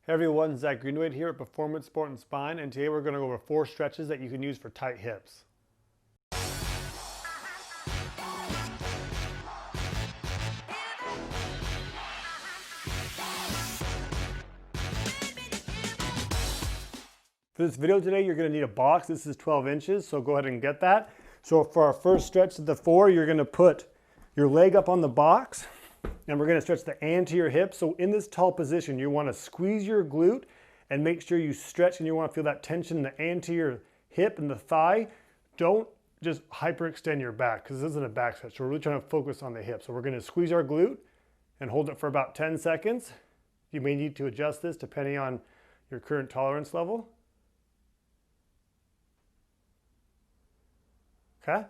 Hey everyone, Zach Greenwade here at Performance Sport and Spine, and today we're going to go over 4 stretches that you can use for tight hips. For this video today, you're going to need a box. This is 12 inches, so go ahead and get that. So for our first stretch of the 4, you're going to put your leg up on the box, and we're going to stretch the anterior hip. So in this tall position, you want to squeeze your glute and make sure you stretch, and you want to feel that tension in the anterior hip and the thigh. Don't just hyperextend your back, because this isn't a back stretch. So we're really trying to focus on the hip. So we're going to squeeze our glute and hold it for about 10 seconds. You may need to adjust this depending on your current tolerance level. Okay.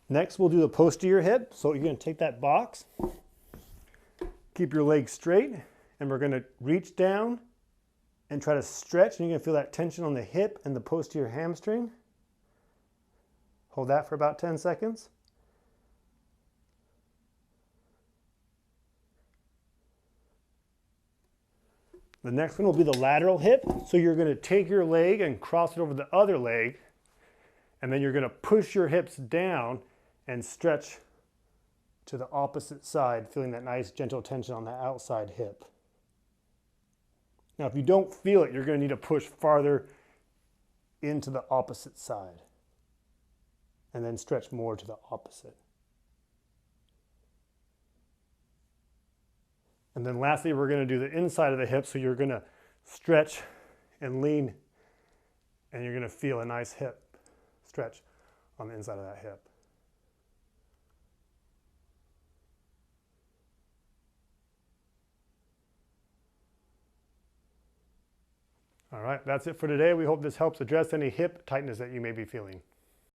Next, we'll do the posterior hip. So you're going to take that box, keep your legs straight, and we're going to reach down and try to stretch, and you're going to feel that tension on the hip and the posterior hamstring. Hold that for about 10 seconds. The next one will be the lateral hip. So you're going to take your leg and cross it over the other leg, and then you're going to push your hips down and stretch to the opposite side, feeling that nice gentle tension on the outside hip. Now, if you don't feel it, you're going to need to push farther into the opposite side and then stretch more to the opposite. And then lastly, we're going to do the inside of the hip. So you're going to stretch and lean, and you're going to feel a nice hip stretch on the inside of that hip. All right, that's it for today. We hope this helps address any hip tightness that you may be feeling.